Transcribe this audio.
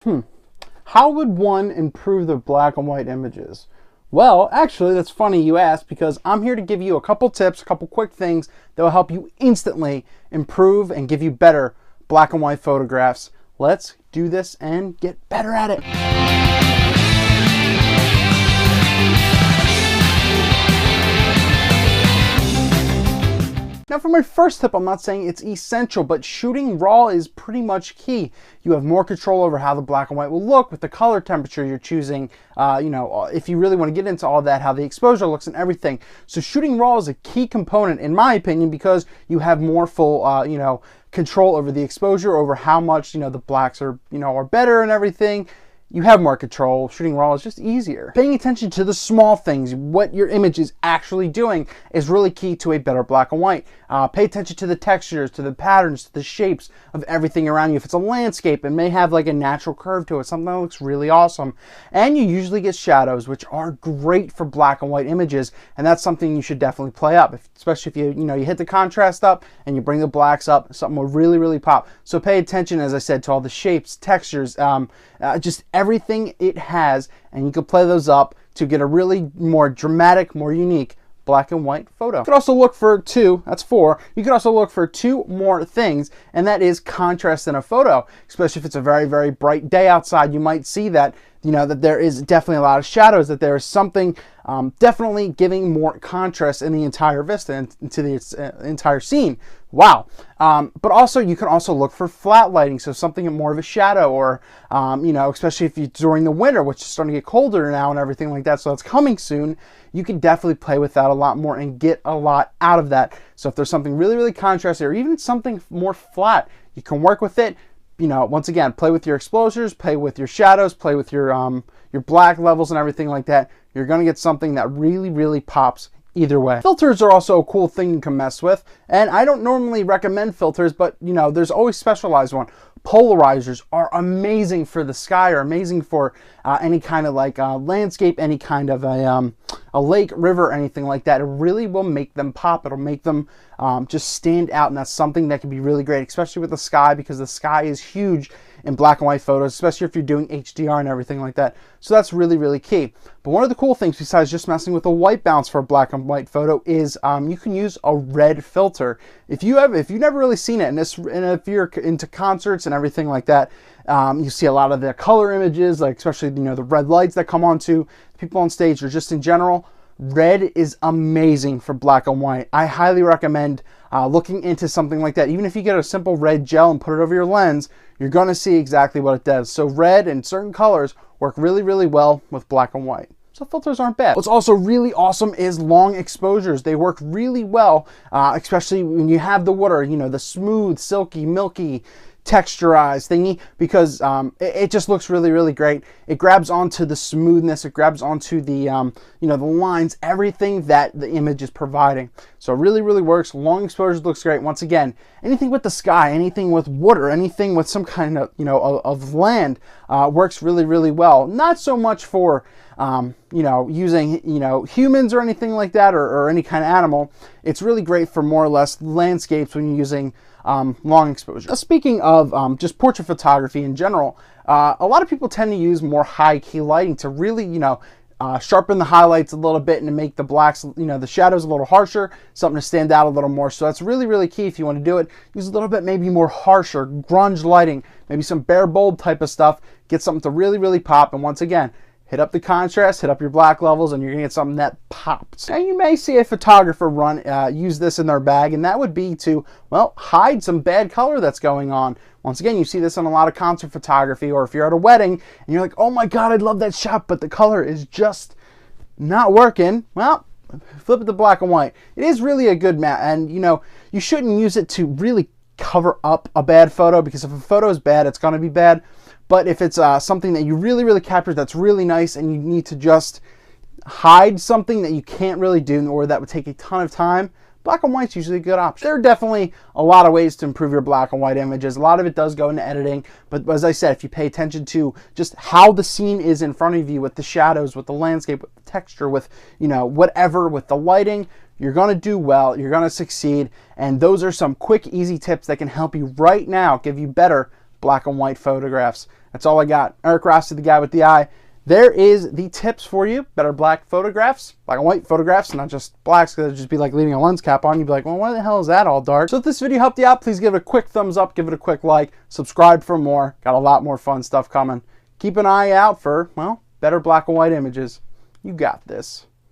How would one improve the black and white images? Well, actually, that's funny you asked, because I'm here to give you a couple tips, a couple quick things that will help you instantly improve and give you better black and white photographs. Let's do this and get better at it. Now for my first tip, I'm not saying it's essential, but shooting raw is pretty much key. You have more control over how the black and white will look with the color temperature you're choosing, if you really want to get into all that, how the exposure looks and everything. So shooting raw is a key component, in my opinion, because you have more full, control over the exposure, over how much, the blacks are, are better and everything. You have more control. Shooting raw is just easier. Paying attention to the small things, what your image is actually doing, is really key to a better black and white. Pay attention to the textures, to the patterns, to the shapes of everything around you. If it's a landscape, it may have like a natural curve to it, something that looks really awesome. And you usually get shadows, which are great for black and white images, and that's something you should definitely play up, especially if you hit the contrast up and you bring the blacks up, something will really, really pop. So pay attention, as I said, to all the shapes, textures, just everything it has, and you can play those up to get a really more dramatic, more unique black and white photo. You could also look for that's four. You could also look for two more things, and that is contrast in a photo, especially if it's a very, very bright day outside. You might see that, that there is definitely a lot of shadows, that there is something definitely giving more contrast in the entire vista and to the entire scene. Wow. But also, you can also look for flat lighting, so something more of a shadow, or, especially if you during the winter, which is starting to get colder now and everything like that, so that's coming soon, you can definitely play with that a lot more and get a lot out of that. So if there's something really, really contrasty, or even something more flat, you can work with it. Once again, play with your exposures, play with your shadows, play with your black levels and everything like that. You're going to get something that really, really pops either way. Filters are also a cool thing you can mess with, and I don't normally recommend filters, but there's always specialized one. Polarizers are amazing for the sky, are amazing for any kind of landscape, any kind of a lake, river, anything like that. It really will make them pop. It'll make them just stand out, and that's something that can be really great, especially with the sky, because the sky is huge in black and white photos, especially if you're doing HDR and everything like that. So that's really, really key. But one of the cool things, besides just messing with a white balance for a black and white photo, is you can use a red filter. If you've never really seen it, and if you're into concerts and everything like that, you see a lot of the color images, like especially the red lights that come onto people on stage, or just in general. Red is amazing for black and white. I highly recommend looking into something like that. Even if you get a simple red gel and put it over your lens, you're going to see exactly what it does. So red and certain colors work really, really well with black and white. So filters aren't bad. What's also really awesome is long exposures. They work really well, especially when you have the water, the smooth, silky, milky, texturized thingy, because it just looks really, really great. It grabs onto the smoothness, it grabs onto the the lines, everything that the image is providing. So it really, really works. Long exposures looks great. Once again, anything with the sky, anything with water, anything with some kind of of land works really, really well. Not so much for using humans or anything like that, or any kind of animal. It's really great for more or less landscapes when you're using long exposure. Now, speaking of just portrait photography in general, a lot of people tend to use more high key lighting to really sharpen the highlights a little bit and to make the blacks, the shadows a little harsher, something to stand out a little more. So that's really, really key. If you want to do it, use a little bit maybe more harsher grunge lighting, maybe some bare bulb type of stuff, get something to really, really pop. And once again, hit up the contrast, hit up your black levels, and you're gonna get something that pops. Now you may see a photographer use this in their bag, and that would be to, well, hide some bad color that's going on. Once again, you see this in a lot of concert photography, or if you're at a wedding and you're like, oh my God, I'd love that shot, but the color is just not working. Well, flip it to black and white. It is really a good mat, and you shouldn't use it to really cover up a bad photo, because if a photo is bad, it's gonna be bad. But if it's something that you really, really captured that's really nice, and you need to just hide something that you can't really do, or that would take a ton of time, black and white's usually a good option. There are definitely a lot of ways to improve your black and white images. A lot of it does go into editing, but as I said, if you pay attention to just how the scene is in front of you, with the shadows, with the landscape, with the texture, with whatever, with the lighting, you're going to do well, you're going to succeed. And those are some quick, easy tips that can help you right now, give you better black and white photographs. That's all I got. Eric Rossi, the guy with the eye. There is the tips for you. Better black photographs, black and white photographs, not just blacks, because it'd just be like leaving a lens cap on. You'd be like, well, why the hell is that all dark? So if this video helped you out, please give it a quick thumbs up, give it a quick like, subscribe for more. Got a lot more fun stuff coming. Keep an eye out for, well, better black and white images. You got this.